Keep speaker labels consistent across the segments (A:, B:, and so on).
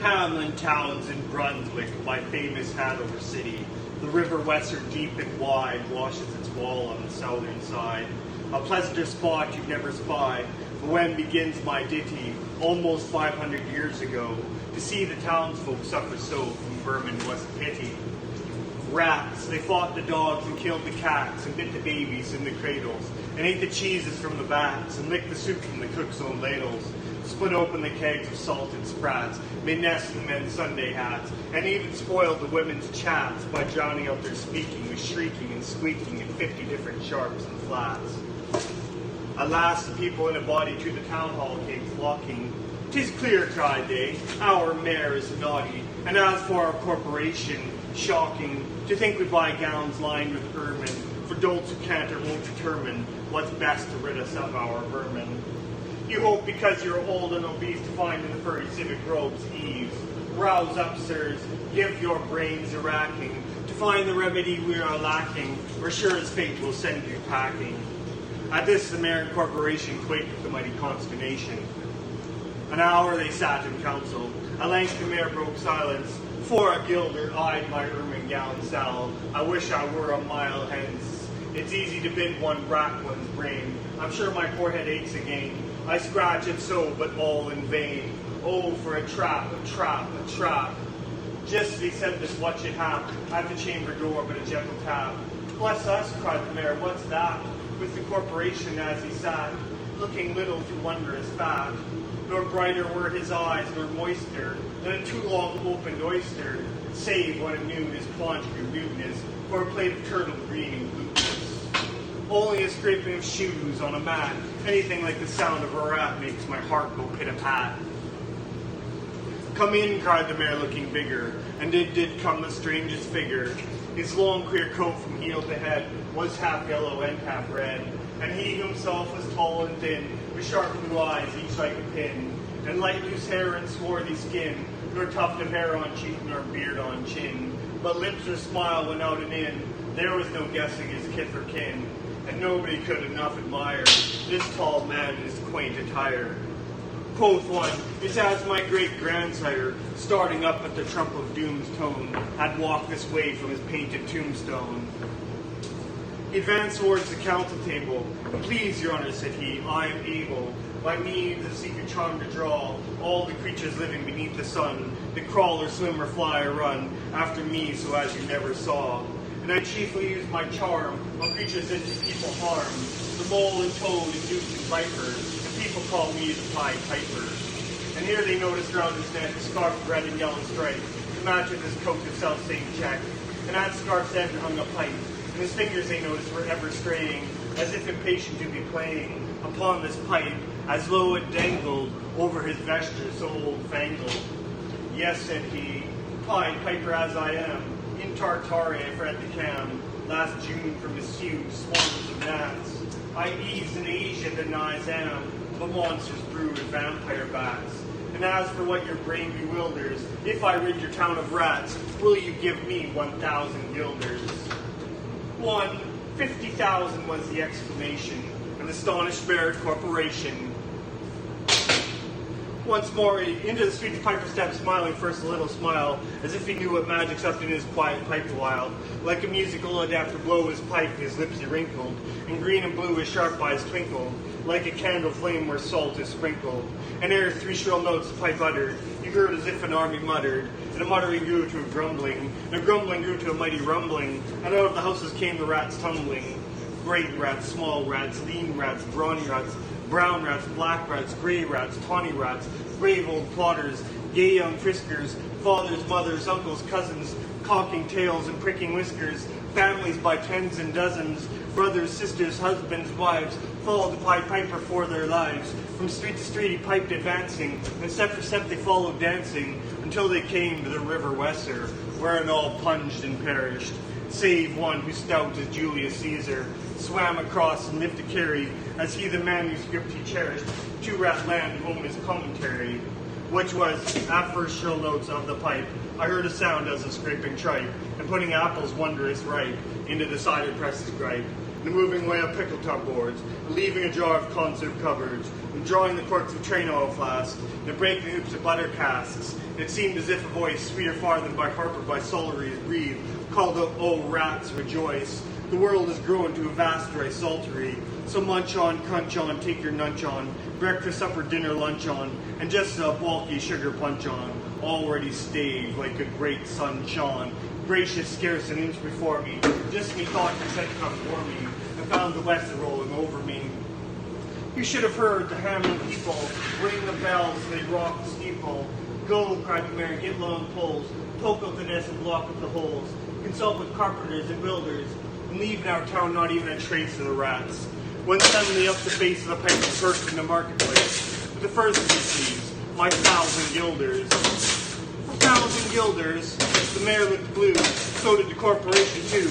A: Hamlin towns in Brunswick, my famous Hanover city. The river Weser, deep and wide, washes its wall on the southern side. A pleasanter spot you'd never spy, but when begins my ditty, almost 500 years ago, to see the townsfolk suffer so from vermin was a pity. Rats, they fought the dogs and killed the cats and bit the babies in the cradles and ate the cheeses from the vats and licked the soup from the cook's own ladles, split open the kegs of salted sprats, made nests in the men's Sunday hats, and even spoiled the women's chats by drowning out their speaking with shrieking and squeaking in 50 different sharps and flats. Alas, the people in a body to the town hall came flocking. "'Tis clear," cried they, "our mayor is naughty, and as for our corporation, shocking, to think we buy gowns lined with ermine, for dolts who can't or won't determine what's best to rid us of our vermin. You hope because you're old and obese to find in the furry civic robes ease. Rouse up, sirs, give your brains a racking, to find the remedy we are lacking, or sure as fate will send you packing." At this, the mayor and corporation quaked with the mighty consternation. An hour they sat in council. At length the mayor broke silence. "For a guilder eyed my ermine gown sal. I wish I were a mile hence. It's easy to bid one rack one's brain. I'm sure my forehead aches again. I scratch it so, but all in vain. Oh, for a trap, a trap, a trap." Just as he said this, what should hap at the chamber door but a gentle tap. "Bless us," cried the mayor, "what's that?" With the corporation as he sat, looking little too wondrous fat. Nor brighter were his eyes, nor moister than a too long opened oyster, save when anew his paunch grew mutinous, or a plate of turtle green and glutinous. Only a scraping of shoes on a mat, anything like the sound of a rat makes my heart go pit-a-pat. "Come in," cried the mayor, looking bigger, and did come the strangest figure. His long queer coat from heel to head was half yellow and half red, and he himself was tall and thin, with sharp blue eyes, each like a pin, and light loose hair and swarthy skin, nor tuft of hair on cheek, nor beard on chin, but lips or smile went out and in. There was no guessing his kith or kin, and nobody could enough admire this tall man in his quaint attire. Quoth one, "It's as my great-grandsire, starting up at the trump of doom's tone, had walked this way from his painted tombstone." He advanced towards the council table. "Please, your honor," said he, "I am able, by means of secret charm to draw, all the creatures living beneath the sun, that crawl or swim or fly or run, after me so as you never saw. And I chiefly use my charm on creatures that do people harm, the mole and toad and newt and viper, and people call me the Pied Piper." And here they noticed round his neck a scarf of red and yellow stripes, to match with his coat of self-same check, and at scarf's end hung a pipe. His fingers, they noticed, were ever straying, as if impatient to be playing upon this pipe, as low it dangled over his vesture so old-fangled. "Yes," said he, "Pied Piper as I am, in Tartary I fred the cam, last June for misuse, swarms of gnats. I eased in Asia the nigh am, but monsters brew with vampire bats. And as for what your brain bewilders, if I rid your town of rats, will you give me 1,000 guilders?" 50,000 was the exclamation, an astonished mayor corporation. Once more into the street the piper stepped, smiling first a little smile, as if he knew what magic slept in his quiet pipe a while. Like a musical adapter blow his pipe, his lips he wrinkled, and green and blue his sharp eyes twinkled, like a candle flame where salt is sprinkled. And ere 3 shrill notes the pipe uttered, you heard as if an army muttered, and a muttering grew to a grumbling, and a grumbling grew to a mighty rumbling, and out of the houses came the rats tumbling. Great rats, small rats, lean rats, brawny rats, brown rats, black rats, grey rats, tawny rats, brave old plotters, gay young friskers, fathers, mothers, uncles, cousins, cocking tails and pricking whiskers, families by tens and dozens, brothers, sisters, husbands, wives, followed the Pied Piper for their lives. From street to street he piped advancing, and step for step they followed dancing, until they came to the river Weser, wherein all plunged and perished, save one who stout as Julius Caesar, swam across and lived to carry, as he the manuscript he cherished, to rat land home his commentary, which was, at first shrill notes of the pipe, I heard a sound as of scraping tripe, and putting apples wondrous ripe into the cider presses gripe, and moving away of pickle tub boards, and leaving a jar of conserve cupboards, and drawing the corks of train oil flasks, and breaking the hoops of butter casks. It seemed as if a voice, sweeter far than by harp or by psalteries breathed, called out, "Oh, rats, rejoice! The world has grown to a vast dry saltery. So munch on, crunch on, take your nunch on, breakfast, supper, dinner, lunch on, and just a bulky sugar punch on, already staved like a great sun shone. Gracious, scarce an inch before me, just me thought you said come for me, and found the west rolling over me. You should have heard the Hamlin people ring the bells, they rock the steeple. Go, cried the mayor, get long poles, poke out the nest and block up the holes, consult with carpenters and builders, and leave in our town not even a trace of the rats. When suddenly up the face of the pipe was burst in the marketplace, with the first he sees, my 1,000 guilders. 1,000 guilders, the mayor looked blue, so did the corporation too,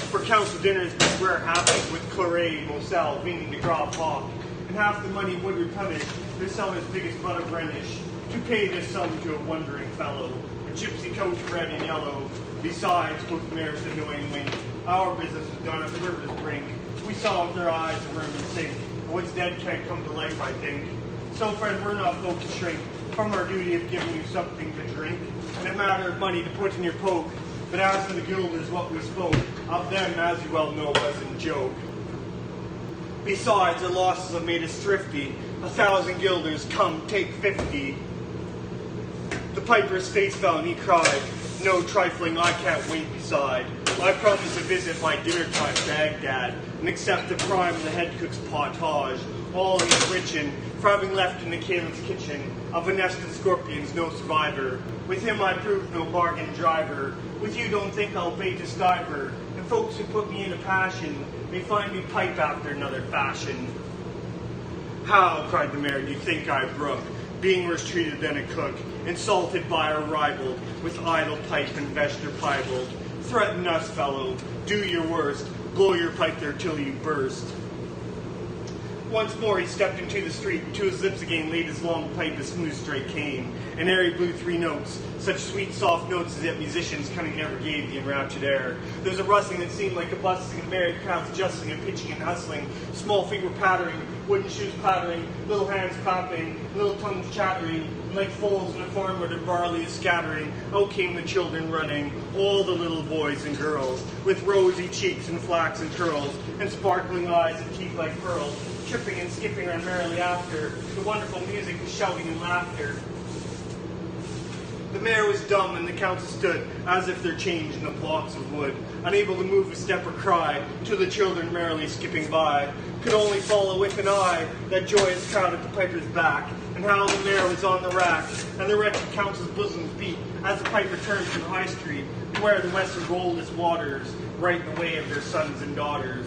A: for council dinners were happening with Claret, Moselle, Vini, de Gras, Hawk, and half the money would replenish their seller's biggest butt of Rhenish, to pay this sum to a wondering fellow, a gypsy coat red and yellow. Besides, quoth the mayor with a knowing wink, our business was done at the river's brink. We saw with our eyes the vermin sink, and what's dead can't come to life, I think. So, friend, we're not folk to shrink from our duty of giving you something to drink, and a matter of money to put in your poke. But as for the guilders, what we spoke of them, as you well know, wasn't joke. Besides, the losses have made us thrifty. 1,000 guilders, come, take 50. The piper's face fell, and he cried, no trifling, I can't wait beside. I promise to visit my dinner time Baghdad, and accept the prime of the head cook's potage. All he's rich in, for having left in the caliph's kitchen, of a nest of scorpions, no survivor. With him I proved no bargain driver. With you don't think I'll bait a stiver, and folks who put me in a passion may find me pipe after another fashion. How, cried the mayor, do you think I brook, being worse treated than a cook, insulted by a rival, with idle pipe and vesture piebald? Threaten us, fellow, do your worst, blow your pipe there till you burst. Once more he stepped into the street, and to his lips again laid his long pipe, a smooth straight cane, and ere he blew 3 notes, such sweet soft notes as yet musicians cunning never gave the enraptured air. There was a rustling that seemed like a bustling of merry crowds justling and pitching and hustling, small feet were pattering, wooden shoes clattering, little hands clapping, little tongues chattering, and like foals in a farm where the barley is scattering, out came the children running, all the little boys and girls, with rosy cheeks and flaxen curls, and sparkling eyes and teeth like pearls, tripping and skipping around merrily after the wonderful music and shouting and laughter. The mayor was dumb, and the council stood as if they're changed in the blocks of wood, unable to move a step or cry, till the children merrily skipping by could only follow with an eye that joyous crowd at the piper's back, and how the mayor was on the rack, and the wretched council's bosoms beat as the piper turned from the high street, to where the western rolled its waters, right in the way of their sons and daughters.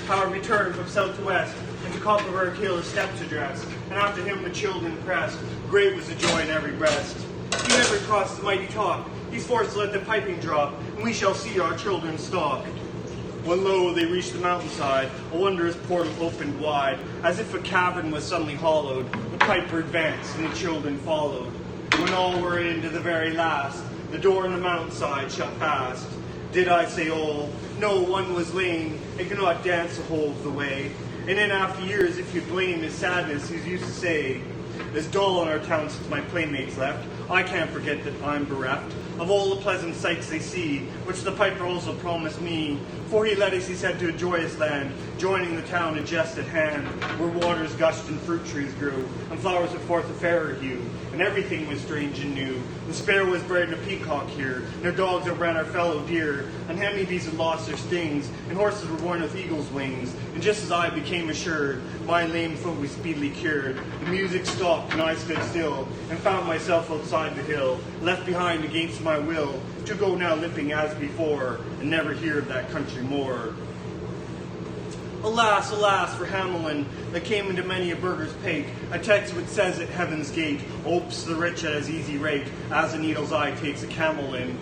A: How he returned from south to west, and to Copperberg Hill his steps addressed, and after him the children pressed. Great was the joy in every breast. He never crossed the mighty top, he's forced to let the piping drop, and we shall see our children stalk. When lo, they reached the mountainside, a wondrous portal opened wide, as if a cavern was suddenly hollowed. The piper advanced, and the children followed. When all were in to the very last, the door in the mountainside shut fast. Did I say all? No, one was lame, and could not dance the whole of the way. And in after years, if you blame his sadness, he used to say, "It's dull on our town since my playmates left. I can't forget that I'm bereft of all the pleasant sights they see, which the piper also promised me. For he led us, he said, to a joyous land, joining the town in just at hand, where waters gushed and fruit trees grew, and flowers put forth a fairer hue, and everything was strange and new. The sparrow was bred in a peacock here, and our dogs outran our fellow deer, and honeybees had lost their stings, and horses were born with eagle's wings. And just as I became assured, my lame foot was speedily cured. The music stopped, and I stood still, and found myself outside the hill, left behind against my will, to go now limping as before, and never hear of that country more. Alas, alas, for Hamelin, that came into many a burgher's pate, a text which says at heaven's gate, opes the rich at as easy rate, as a needle's eye takes a camel in.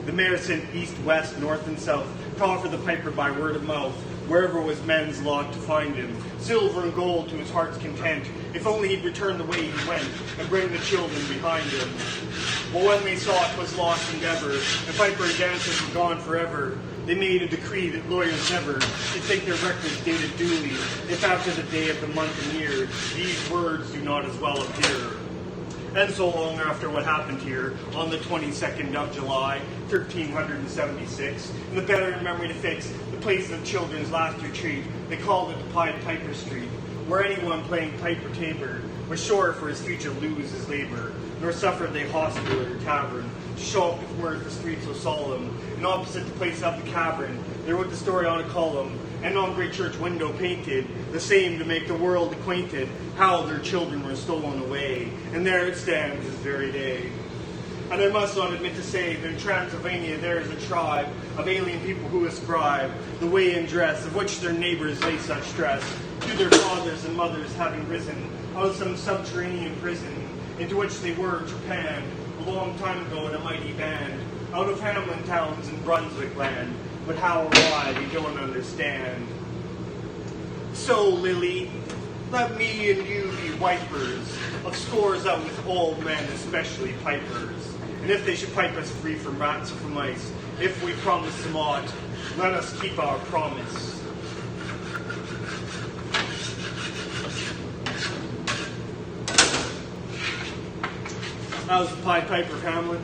A: The mayor sent east, west, north, and south to offer the piper by word of mouth, wherever was men's lot to find him, silver and gold to his heart's content, if only he'd return the way he went, and bring the children behind him. But when they saw it was lost endeavor, and piper and dancers were gone forever, they made a decree that lawyers never should take their records dated duly, if after the day of the month and year, these words do not as well appear. And so long after what happened here, on the 22nd of July, 1376, in the better in memory to fix the place of children's last retreat, they called it the Pied Piper Street, where anyone playing pipe or tabor was sure for his future lose his labor, nor suffered they hostel or tavern to show up with mirth the street so solemn, and opposite the place of the cavern, they wrote the story on a column, and on great church window painted, the same to make the world acquainted, how their children were stolen away, and there it stands this very day. And I must not admit to say that in Transylvania there is a tribe of alien people who ascribe the way and dress of which their neighbors lay such stress to their fathers and mothers having risen out of some subterranean prison into which they were trepanned a long time ago in a mighty band out of Hamlin towns in Brunswick land, but how or why they don't understand. So, Lily, let me and you be wipers of scores out with old men, especially pipers. And if they should pipe us free from rats or from mice, if we promise them aught, let us keep our promise. How's the Pied Piper, Hamlet?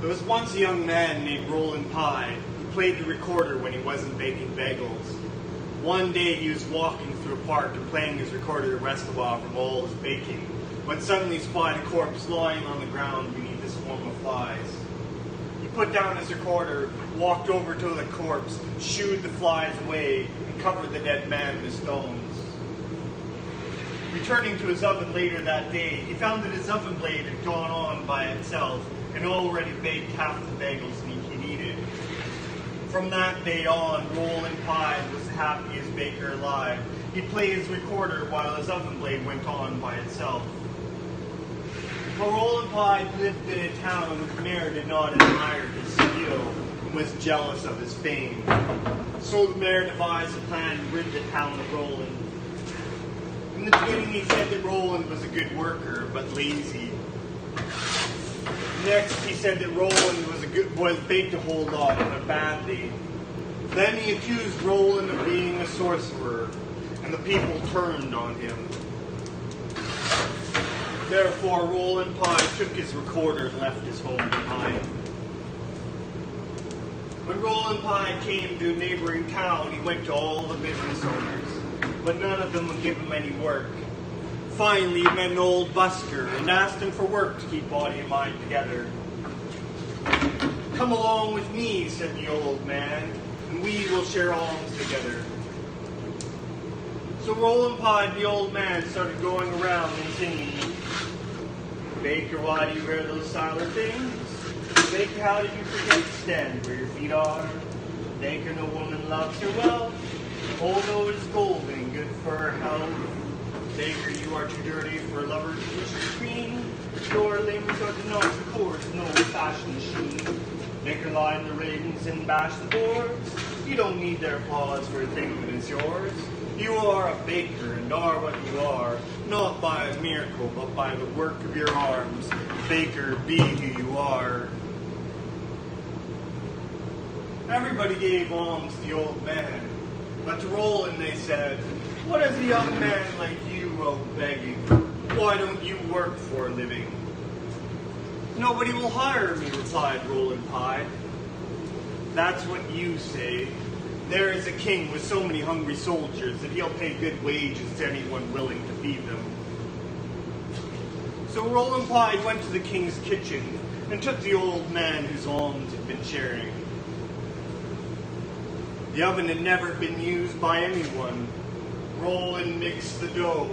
A: There was once a young man named Roland Pye who played the recorder when he wasn't baking bagels. One day he was walking through a park and playing his recorder to rest a while from all his baking, when suddenly he spied a corpse lying on the ground beneath a swarm of flies. He put down his recorder, walked over to the corpse, shooed the flies away, and covered the dead man with stones. Returning to his oven later that day, he found that his oven blade had gone on by itself and already baked half the bagels he needed. From that day on, Roland Pye was the happiest baker alive. He'd play his recorder while his oven blade went on by itself. But Roland Pye lived in a town whose mayor did not admire his skill and was jealous of his fame. So the mayor devised a plan to rid the town of Roland. In the beginning, he said that Roland was a good worker, but lazy. Next, he said that Roland was baked a whole lot, but badly. Then he accused Roland of being a sorcerer, and the people turned on him. Therefore, Roland Pye took his recorder and left his home behind. When Roland Pye came to a neighboring town, he went to all the business owners, but none of them would give him any work. Finally, he met an old busker and asked him for work to keep body and mind together. "Come along with me," said the old man, "and we will share alms together." So Roland Pye and the old man started going around and singing, "Baker, why do you wear those silent things? Baker, how did you forget to stand where your feet are? Baker, no woman loves your wealth, although it is golden and good for her health. Baker, you are too dirty for a lover to wish to screen. Your limbs are not the course, no fashion machine. Baker, line the rings and bash the boards. You don't need their applause for a thing that is yours. You are a baker and are what you are, not by a miracle, but by the work of your arms. Baker, be who you are." Everybody gave alms to the old man, but to Roland they said, "What does a young man like you go begging? Why don't you work for a living?" "Nobody will hire me," replied Roland Pye. "That's what you say. There is a king with so many hungry soldiers that he'll pay good wages to anyone willing to feed them." So Roland Pye went to the king's kitchen and took the old man whose alms had been sharing. The oven had never been used by anyone. Roland mixed the dough,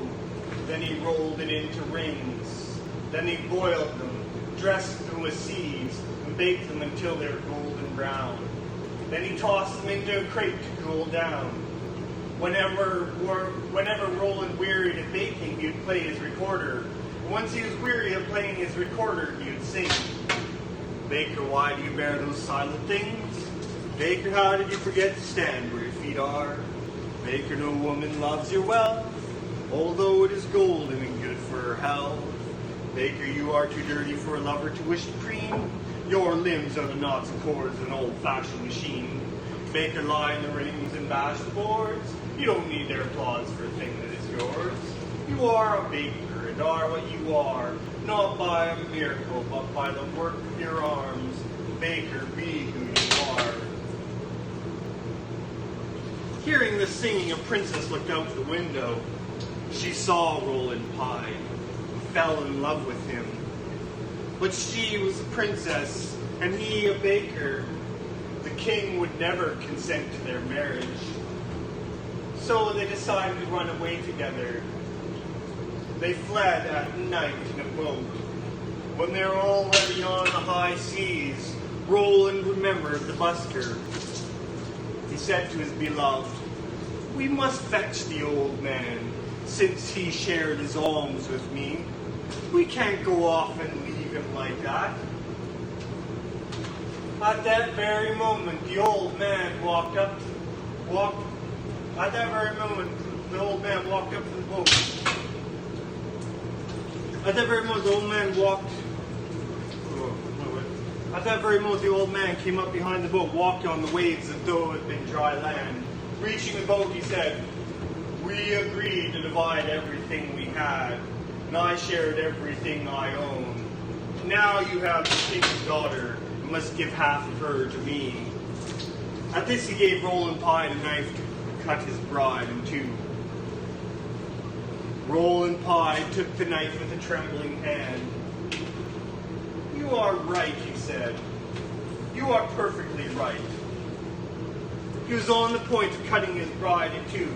A: then he rolled it into rings. Then he boiled them, dressed them with seeds, and baked them until they were golden brown. Then he tossed them into a crate to cool down. Whenever Roland wearied of baking, he would play his recorder. And once he was weary of playing his recorder, he would sing, "Baker, why do you bear those silent things? Baker, how did you forget to stand where your feet are? Baker, no woman loves your wealth, although it is golden and good for her health. Baker, you are too dirty for a lover to wish to preen. Your limbs are the knots and cords of an old-fashioned machine. Baker, line the rings and bash the boards. You don't need their applause for a thing that is yours. You are a baker and are what you are, not by a miracle, but by the work of your arms. Baker, be who you are." Hearing this singing, a princess looked out the window. She saw Roland Pye and fell in love with him. But she was a princess, and he a baker. The king would never consent to their marriage. So they decided to run away together. They fled at night in a boat. When they were already on the high seas, Roland remembered the busker. He said to his beloved, "We must fetch the old man, since he shared his alms with me. We can't go off and leave him like that." At that very moment, the old man walked up to the boat. At that very moment, the old man came up behind the boat, walking on the waves as though it had been dry land. Reaching the boat, he said, "We agreed to divide everything we had, and I shared everything I own. Now you have the king's daughter, and must give half of her to me." At this, he gave Roland Pye a knife to cut his bride in two. Roland Pye took the knife with a trembling hand. "You are right," he said. "You are perfectly right." He was on the point of cutting his bride in two,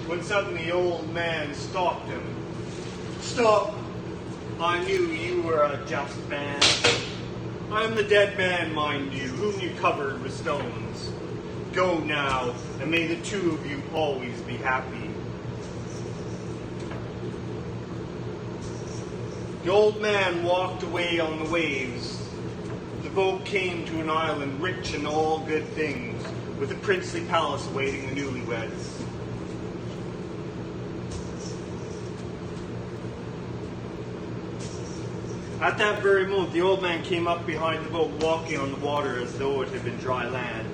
A: when suddenly the old man stopped him. "Stop! I knew you were a just man. I am the dead man, mind you, whom you covered with stones. Go now, and may the two of you always be happy." The old man walked away on the waves. The boat came to an island rich in all good things, with a princely palace awaiting the newlyweds. At that very moment, the old man came up behind the boat, walking on the water as though it had been dry land.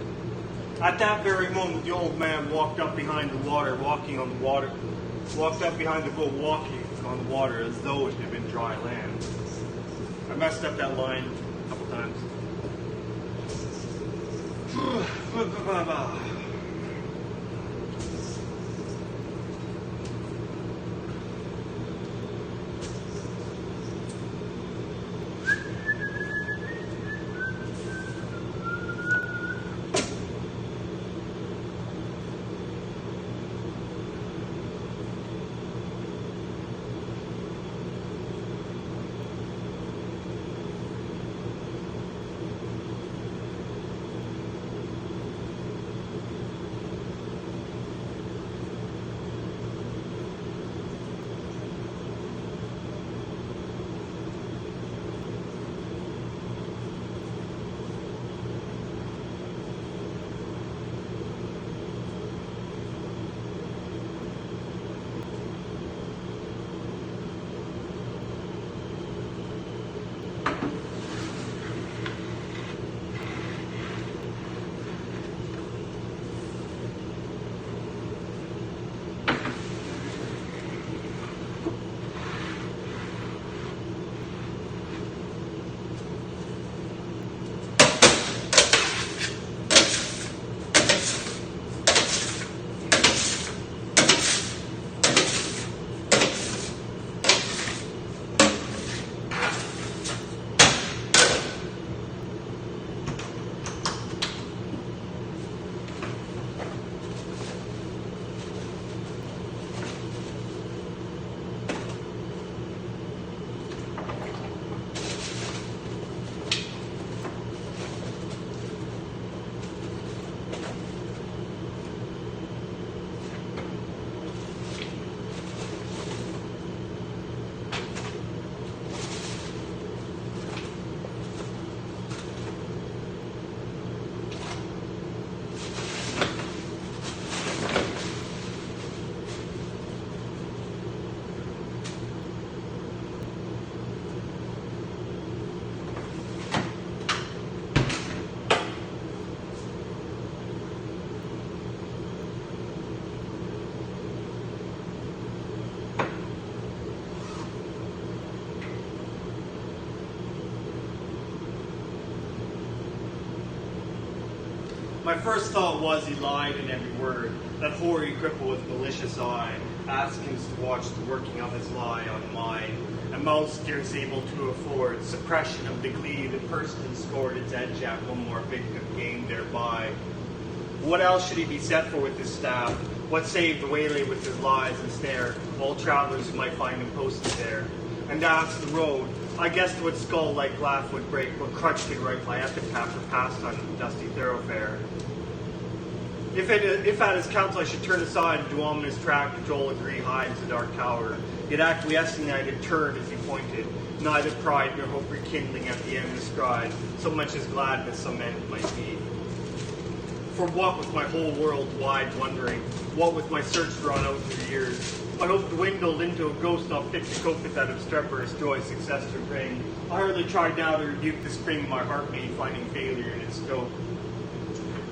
A: At that very moment, the old man walked up behind the boat, walking on the water as though it had been dry land. I messed up that line a couple times. My first thought was he lied in every word, that hoary cripple with malicious eye, Askins to watch the working of his lie on mine, a mouth scarce able to afford suppression of the glee that pursed and scored its edge at one more victim gained thereby. What else should he be set for with his staff? What save the waylay with his lies and snare, all travelers who might find him posted there? And asked the road, I guessed what skull-like laugh would break, what crutch could write my epitaph or passed on dusty thoroughfare. If at his counsel I should turn aside and do ominous track which all agree hides the dark tower, yet acquiescing I did turn as he pointed, neither pride nor hope rekindling at the end descried, so much as gladness some end might be. For what with my whole world wide wondering, what with my search drawn out through years, my hope dwindled into a ghost not fit to cope with that obstreperous joy success to bring. I hardly tried now to rebuke the spring my heart made, finding failure in its scope.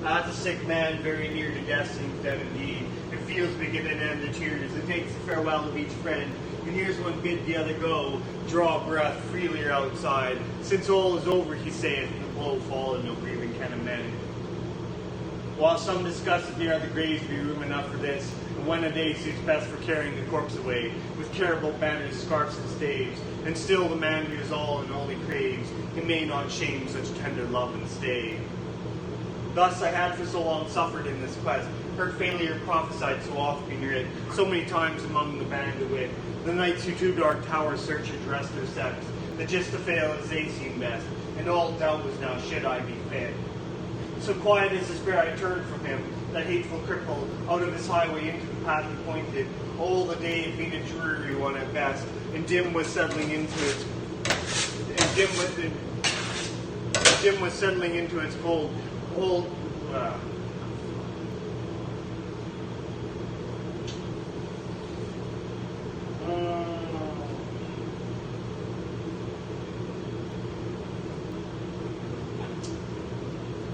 A: As a sick man, very near to death seems dead indeed, it feels begin and end the tears, it takes the farewell of each friend, and hears one bid the other go, draw breath freely outside, since all is over, he saith, the blow fallen, no grieving can amend. While some discuss if near the graves be room enough for this, and when a day suits best for carrying the corpse away, with caribou banners, scarfs, and staves, and still the man who is all and all he craves, he may not shame such tender love and stay. Thus I had for so long suffered in this quest, heard failure prophesied so oft be near it, so many times among the band of wit, the knights who to dark towers searchers rest their steps, that just to fail as they seem best, and all doubt was now should I be fit. So quiet as despair I turned from him, that hateful cripple, out of his highway into the path he pointed. All the day it been a dreary one at best, and dim was settling into its cold.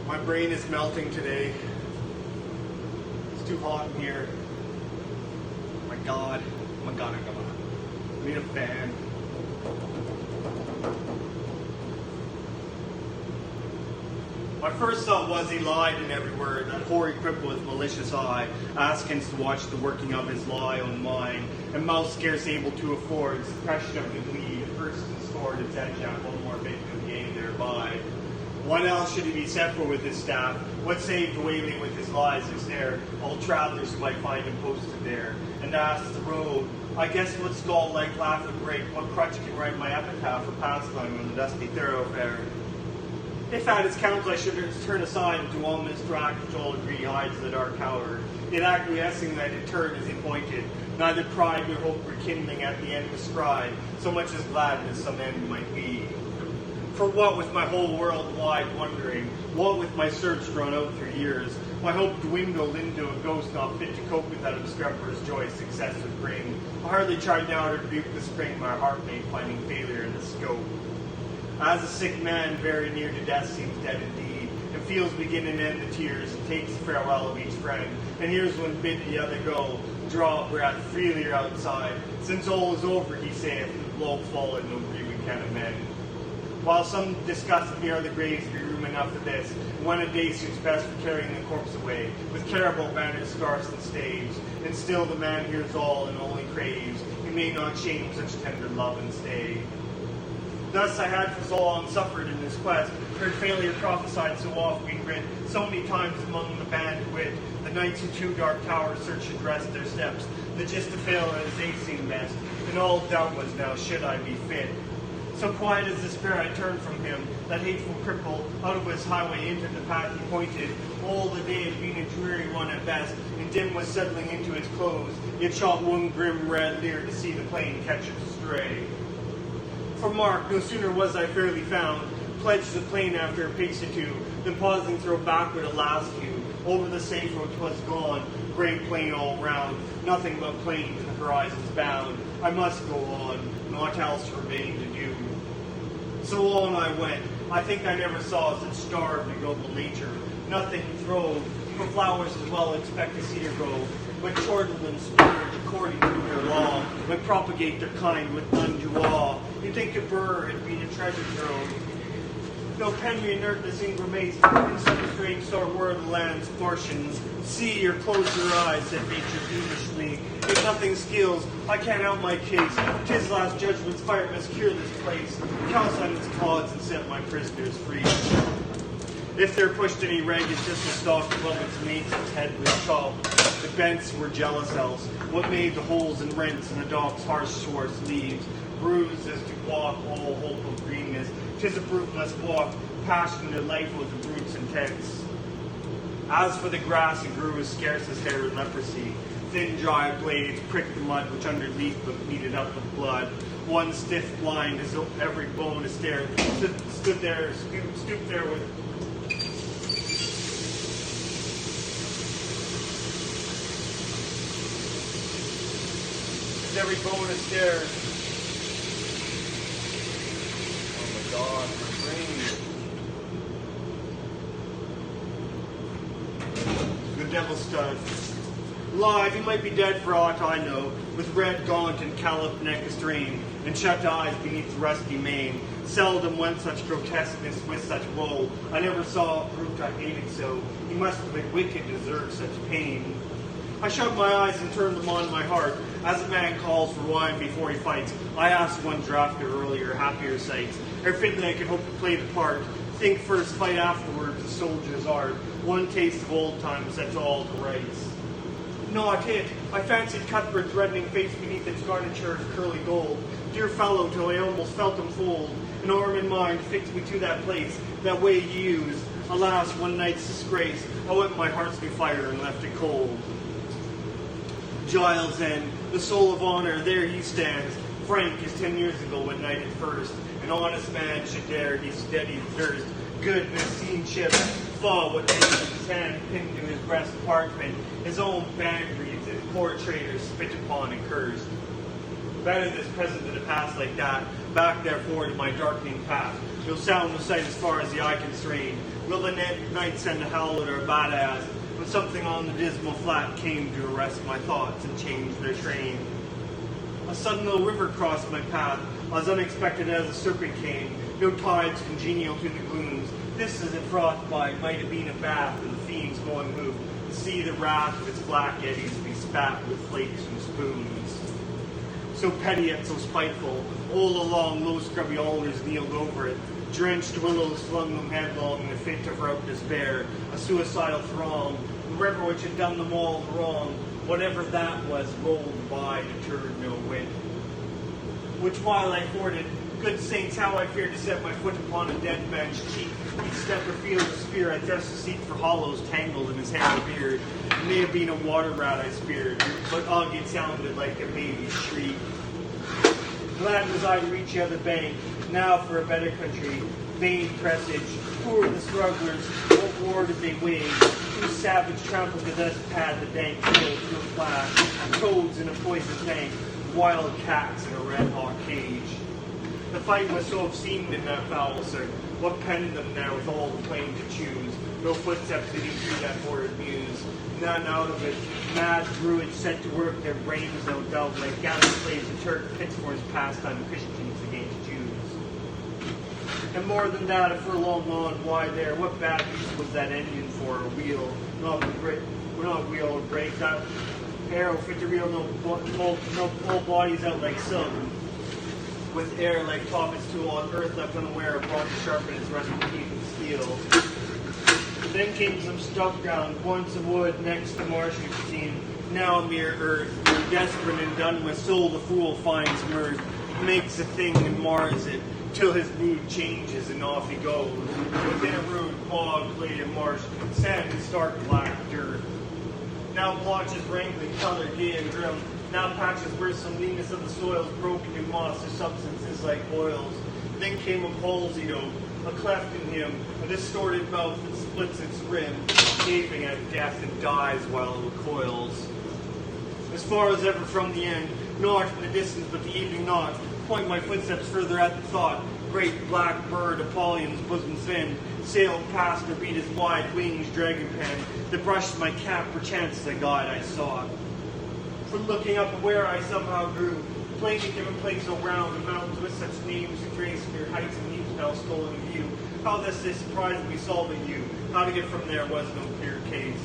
A: My brain is melting today. It's too hot in here. Oh my God. I need a fan. My first thought was he lied in every word, that hoary cripple with malicious eye, askance to watch the working of his lie on mine, and mouth scarce able to afford suppression of the bleed, first and scored its edge at one more victim gained thereby. What else should he be set for with his staff? What saved the wailing with his lies and snare? All travelers who might find him posted there, and asked the road, I guess what skull like laugh and break, what crutch can write my epitaph or pastime on the dusty thoroughfare? If at his counsel I should turn aside into ominous track which all agree hides the dark tower, yet acquiescing that it turned as he pointed, neither pride nor hope rekindling at the end descried, so much as gladness some end might be. For what with my whole world wide wondering, what with my search drawn out through years, my hope dwindled into a ghost not fit to cope with that obstreperous joy success would bring. I hardly tried now to rebuke the spring my heart made, finding failure in the scope. As a sick man very near to death seems dead indeed, and feels begin and end the tears, and takes farewell of each friend, and hears one bid the other go, draw a breath freely outside, since all is over, he saith, the blow fallen, no grieving can amend. While some discuss near the graves be room enough for this, and when a day suits best for carrying the corpse away, with caribou banners scarce and staves, and still the man hears all and only craves, he may not shame such tender love and stay. Thus I had for so long suffered in this quest, heard failure prophesied so oft being writ, so many times among the band who wit, the knights who two dark towers search and rest their steps, the gist to fail as they seem best, and all doubt was now should I be fit. So quiet as despair I turned from him, that hateful cripple, out of his highway into the path he pointed. All the day had been a dreary one at best, and dim was settling into his clothes, yet shot one grim red leer to see the plain catch it astray. For mark, no sooner was I fairly found, pledged the plain after a pace or two, than pausing throw backward a last view. Over the safe road 'twas gone, great plain all round, nothing but plain to the horizon's bound. I must go on, naught else remained to do. So on I went. I think I never saw such starved and noble nature. Nothing throve, for flowers as well expect to see her grow, but chortled and spurred according to their law, but propagate their kind with undue awe. You'd think a burr had been a treasure trove. No penry inertness in grimace, in some strange sort word of the land's portions. See or close your eyes, said nature peevishly. If nothing skills, I can't out my case. 'Tis last judgment's fire must cure this place. Calcine its clods and set my prisoners free. If there pushed any ragged thistle stalk above its mate's head was chopped, the bents were jealous else. What made the holes and rents in the dock's harsh shores leaves, bruised as to walk all hope of greenness. 'Tis a brute must walk, passionate life with the brute's intents. As for the grass, it grew as scarce as hair in leprosy. Thin, dry blades pricked the mud which underneath but kneaded up with blood. One stiff blind, as though every bone is stared, stooped there with every bone is stared. Oh my God, my brain. The devil stud. Live, he might be dead for aught I know, with red gaunt and calloped neck astrain, and shut eyes beneath the rusty mane. Seldom went such grotesqueness with such woe. I never saw a brute I hated so. He must have been wicked to deserve such pain. I shut my eyes and turned them on my heart. As a man calls for wine before he fights, I asked one draught of earlier, happier sights. Ere fitly I could hope to play the part. Think first, fight afterwards, the soldier's art. One taste of old times sets all to rights. Not it. I fancied Cuthbert's reddening face beneath its garniture of curly gold. Dear fellow, till I almost felt him fold. An arm in mind fixed me to that place, that way he used. Alas, one night's disgrace. I wet my heart's new fire and left it cold. Giles then, the soul of honor, there he stands, frank as 10 years ago when knighted first. An honest man should dare his steady thirst. Good in a seen ship, fall what makes his hand pinned to his breast parchment. His own band reads it, poor traitors spit upon and cursed. Better this present than a past like that, back therefore to my darkening path. No sound, no sight as far as the eye can strain. Will the night send a howler or a badass? When something on the dismal flat came to arrest my thoughts and change their train. A sudden little river crossed my path, as unexpected as a serpent came. No tides congenial to the glooms, This as a frostbite might have been a bath, and the fiend's going move to see the wrath of its black eddies be spat with flakes and spoons. So petty yet so spiteful, all along low scrubby alders kneeled over it. Drenched willows flung them headlong in a fit of rout despair, a suicidal throng. The river which had done them all the wrong, whatever that was, rolled by, deterred no whit. Which while I forded, good saints, how I feared to set my foot upon a dead man's cheek. Each step or field of spear I thrust to seek for hollows tangled in his hair or beard. It may have been a water rat I speared, but ugh, it sounded like a baby's shriek. Glad was I to reach the other bank, now for a better country. Vain presage, poor the strugglers, what war did they wage? Whose savage trampled the dust pad the dank hill to a flash, toads in a poisoned tank, wild cats in a red-hot cage. The fight was so obscene in that foul cirque. What penned them there with all the plain to choose? No footsteps leading through that horrid muse. None out of it. Mad druids set to work their brains, no doubt, like gathered slaves of Turk, pitchforks passed on Christians against Jews. And more than that, a furlong on, why there? What bad use was that engine for? A wheel, not a wheel or brake. That arrow fit to reel no whole bodies out like silk. With air like toppets tool on earth left unaware, brought to sharpen its rusty teeth of steel. Then came some stuff ground, once a wood, next the marsh you've seen, now mere earth. Desperate and done with soul, the fool finds mirth, makes a thing and mars it, till his mood changes and off he goes. Within a rude bog, clay and marsh, sand and stark black dirt. Now blotches rankly colored, gay and grim. Now patches where some leanness of the soil's broken in moss or substances like oils. Then came a palsied oak, a cleft in him, a distorted mouth that splits its rim, gaping at death and dies while it recoils. As far as ever from the end, not in the distance but the evening knot, point my footsteps further at the thought. Great black bird, Apollyon's bosom's end, sailed past or beat his wide wings dragon pen, that brushed my cap perchance the god I sought. From looking up where I somehow grew, plainly given place so round the mountains with such names to trace their heights and leaves now stolen in view. How this they surprised me solving you. How to get from there was no clear case.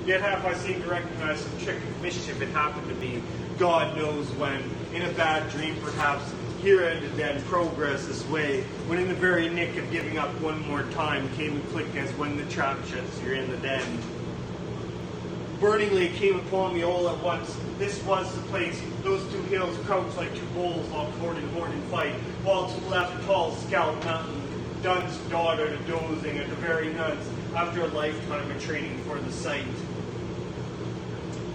A: Yet half I seemed to recognize some trick of mischief had happened to me. God knows when. In a bad dream perhaps. Here ended then progress this way. When in the very nick of giving up one more time came a click as when the trap shuts, you're in the den. Burningly it came upon me all at once. This was the place. Those two hills crouched like two bulls locked horn in fight, while to the left tall Scalp Mountain, Dun's daughter to dozing at the very nuts, after a lifetime of training for the sight.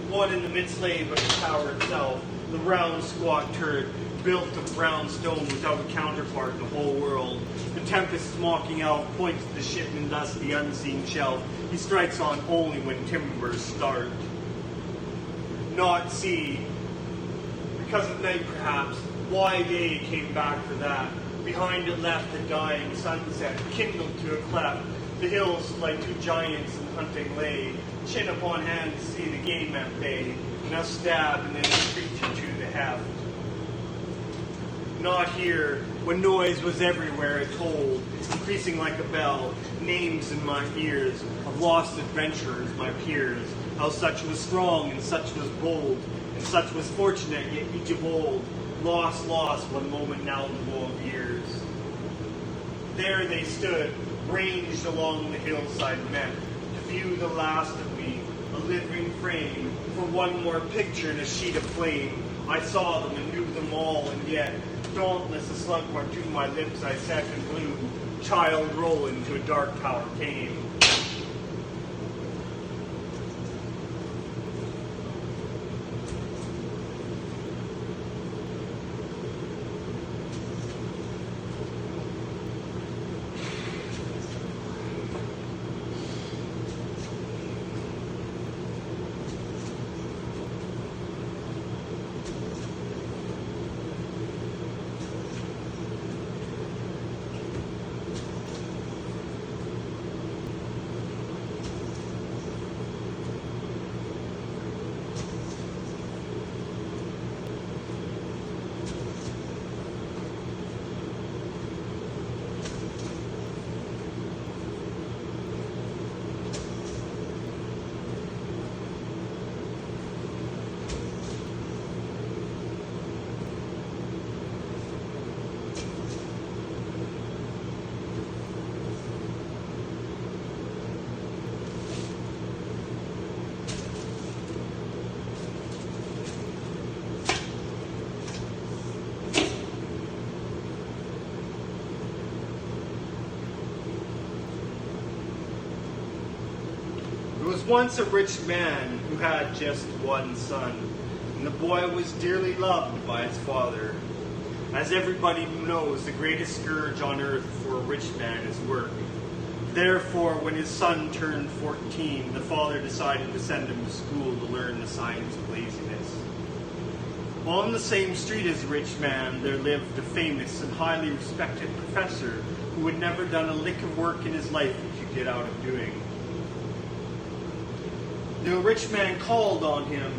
A: What in the midst lay but the tower itself, the round squat turret, built of brown stone without a counterpart in the whole world. The tempest's mocking elf points to the ship and thus the unseen shelf. He strikes on only when timbers start. Not sea. Because of night perhaps, why day came back for that. Behind it left the dying sunset, kindled to a cleft. The hills like two giants in hunting lay, chin upon hand to see the game at bay. Now stab and then creature to the heft. Not here, when noise was everywhere it told, increasing like a bell, names in my ears, of lost adventurers, my peers, how such was strong and such was bold, and such was fortunate, yet each of old, lost, one moment now the woe of years. There they stood, ranged along the hillside met, to view the last of me, a living frame, for one more picture in a sheet of flame. I saw them and knew them all, and yet, dauntless a slugmore to my lips I set and blew, child rolling to a dark tower came. once a rich man who had just one son, and the boy was dearly loved by his father. As everybody knows, the greatest scourge on earth for a rich man is work. Therefore, when his son turned 14, the father decided to send him to school to learn the science of laziness. On the same street as the rich man, there lived a famous and highly respected professor who had never done a lick of work in his life he could get out of doing. The rich man called on him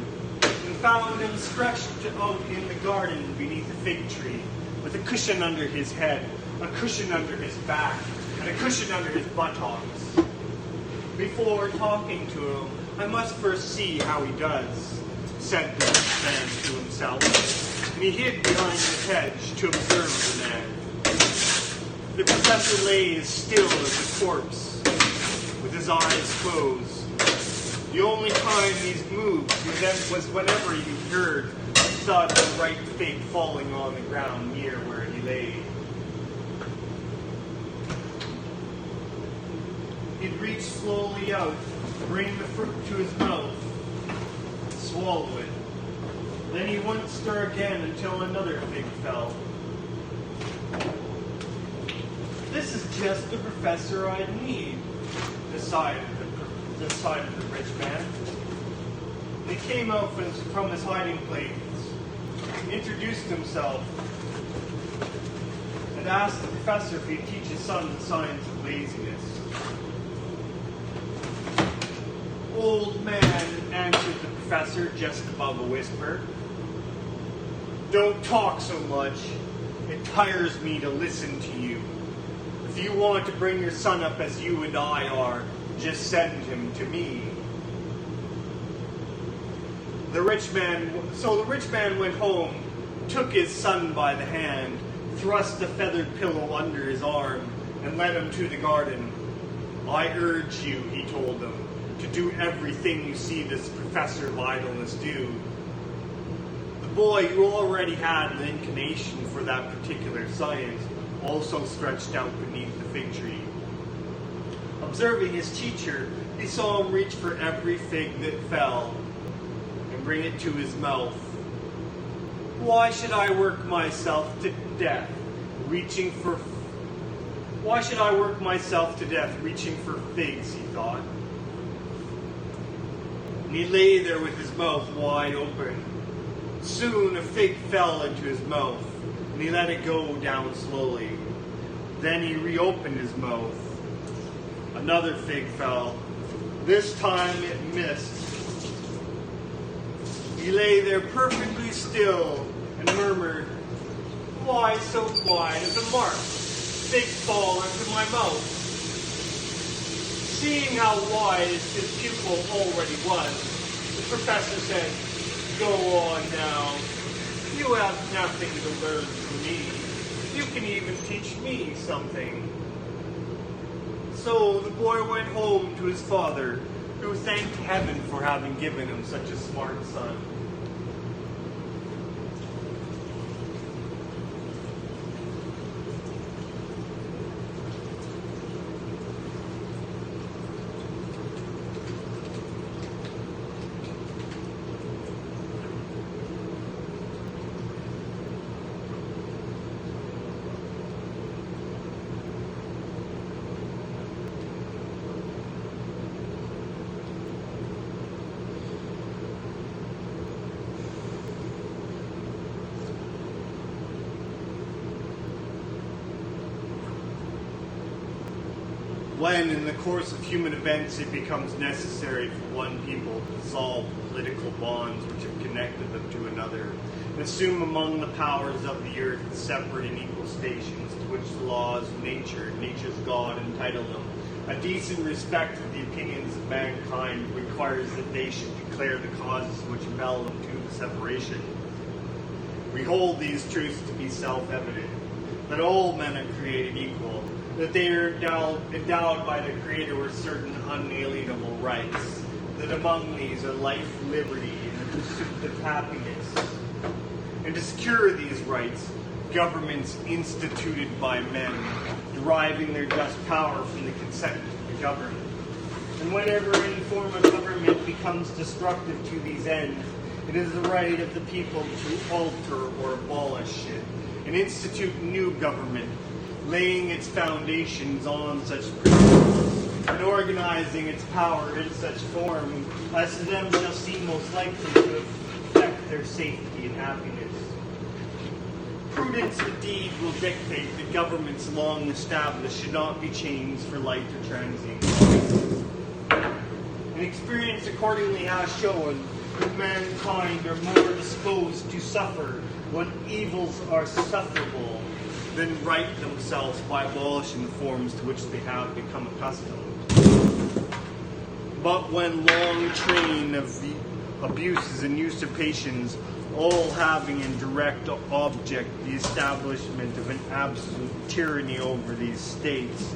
A: and found him stretched out in the garden beneath a fig tree, with a cushion under his head, a cushion under his back, and a cushion under his buttocks. Before talking to him, I must first see how he does, said the rich man to himself, and he hid behind the hedge to observe the man. The professor lay as still as a corpse, with his eyes closed. The only time these moved was whenever he heard the thud of the ripe fig falling on the ground near where he lay. He'd reach slowly out, bring the fruit to his mouth, swallow it. Then he wouldn't stir again until another fig fell. This is just the professor I need, decided the rich man. He came out from his hiding place, introduced himself, and asked the professor if he'd teach his son the science of laziness. Old man, answered the professor just above a whisper. Don't talk so much. It tires me to listen to you. If you want to bring your son up as you and I are, just send him to me. The rich man went home, took his son by the hand, thrust a feathered pillow under his arm, and led him to the garden. I urge you, he told them, to do everything you see this professor of idleness do. The boy, who already had an inclination for that particular science, also stretched out beneath the fig tree. Observing his teacher, he saw him reach for every fig that fell and bring it to his mouth. Why should I work myself to death reaching for figs, he thought. And he lay there with his mouth wide open. Soon a fig fell into his mouth, and he let it go down slowly. Then he reopened his mouth. Another fig fell. This time it missed. He lay there perfectly still and murmured, Why so wide as a mark? Figs fall into my mouth. Seeing how wide his pupil already was, the professor said, Go on now. You have nothing to learn from me. You can even teach me something. So the boy went home to his father, who thanked heaven for having given him such a smart son. When, in the course of human events, it becomes necessary for one people to dissolve political bonds which have connected them to another, and assume among the powers of the earth separate and equal stations to which the laws of nature and nature's God entitle them, a decent respect for the opinions of mankind requires that they should declare the causes which impel them to the separation. We hold these truths to be self-evident, that all men are created equal, that they are endowed by the Creator with certain unalienable rights, that among these are life, liberty, and the pursuit of happiness. And to secure these rights, governments instituted by men, deriving their just power from the consent of the governed. And whenever any form of government becomes destructive to these ends, it is the right of the people to alter or abolish it, and institute new government, laying its foundations on such principles, and organizing its power in such form as to them shall seem most likely to affect their safety and happiness. Prudence indeed will dictate that governments long established should not be changed for light or transient. And experience accordingly has shown that mankind are more disposed to suffer when evils are sufferable than right themselves by abolishing the forms to which they have become accustomed. But when long train of the abuses and usurpations, all having in direct object the establishment of an absolute tyranny over these states,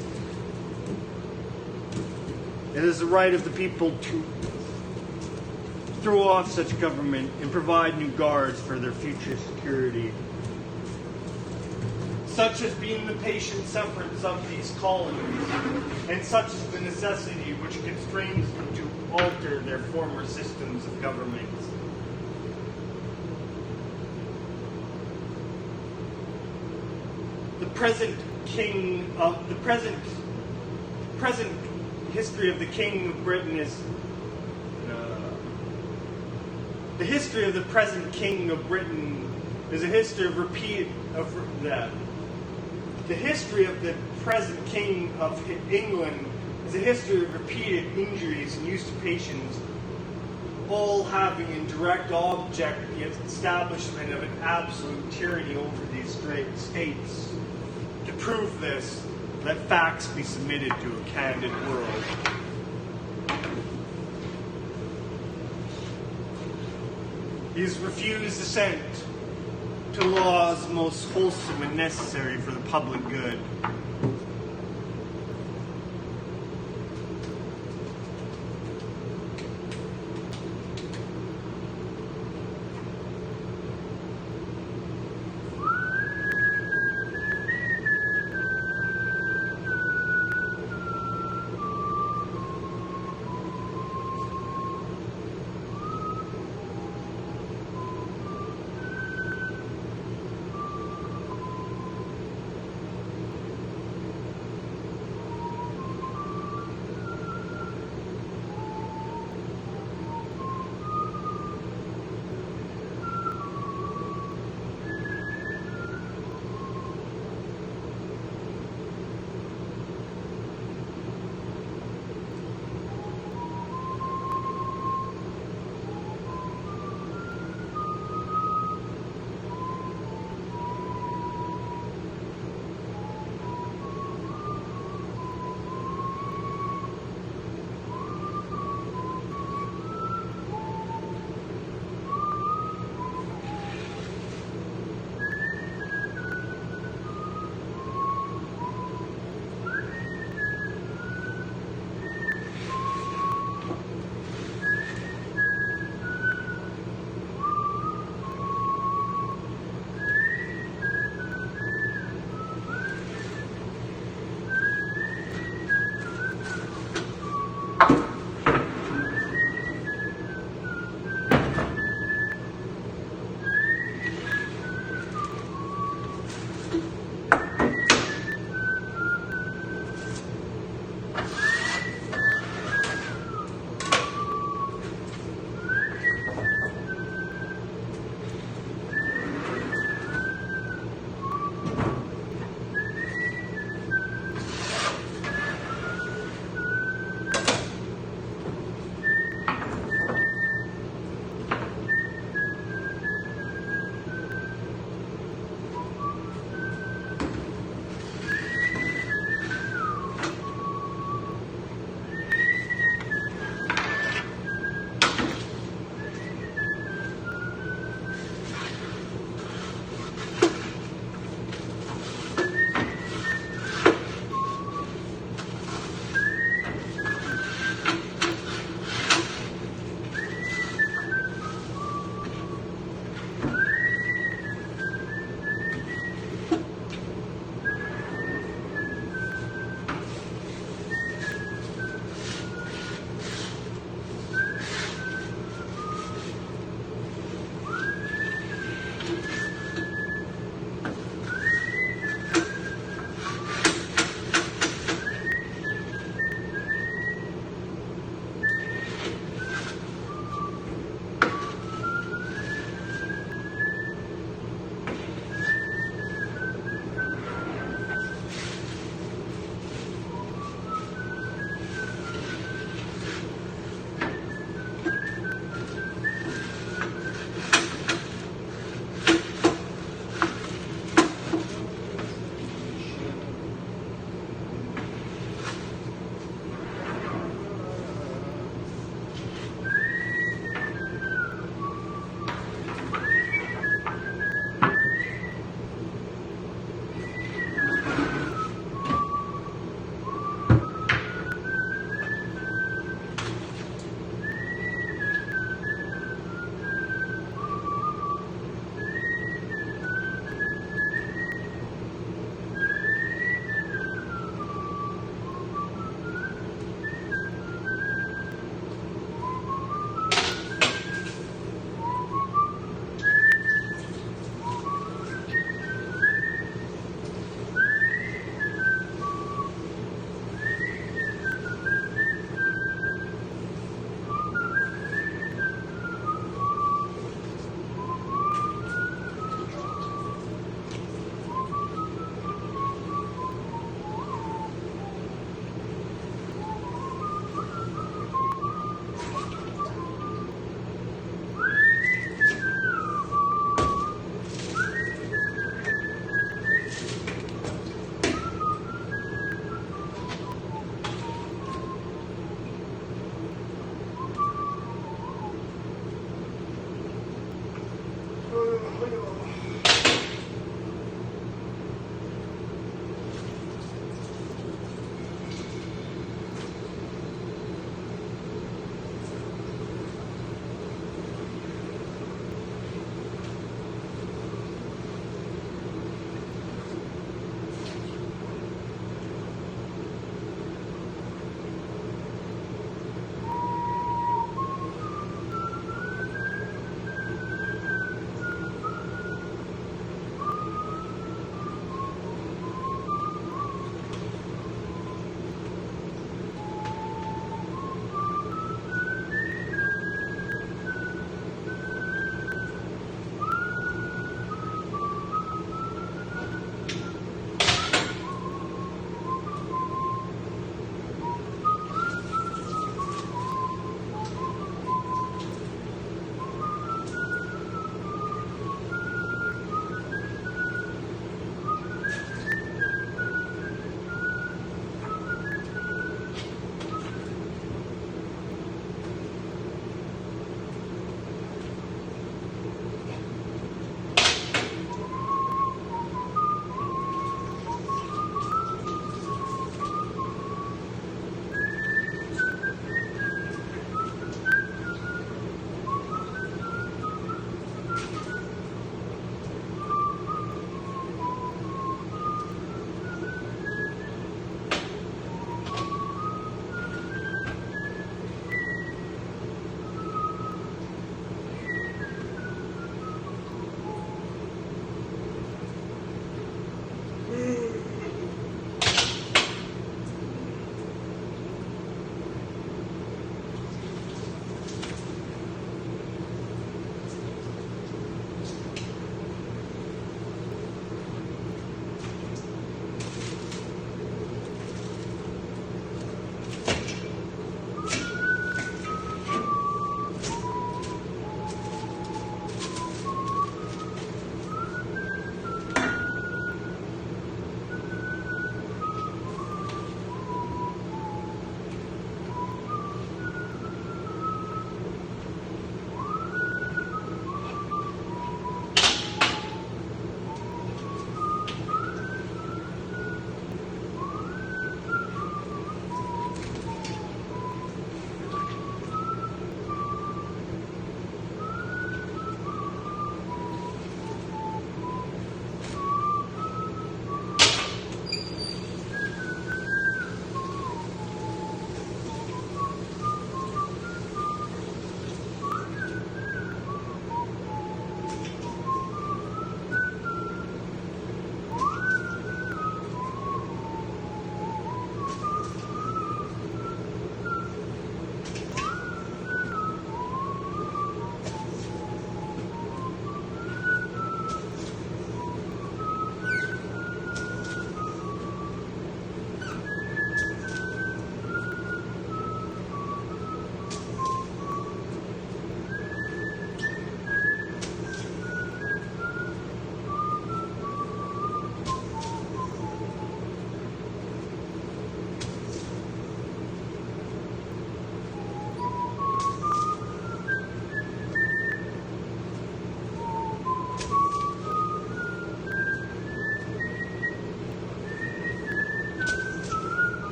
A: it is the right of the people to throw off such government and provide new guards for their future security. Such has been the patient sufferance of these colonies, and such is the necessity which constrains them to alter their former systems of government. The present history of the King of Britain is the history of the present King of Britain is a history of the history of the present King of England is a history of repeated injuries and usurpations, all having in direct object the establishment of an absolute tyranny over these states. To prove this, let facts be submitted to a candid world. He has refused assent to laws most wholesome and necessary for the public good.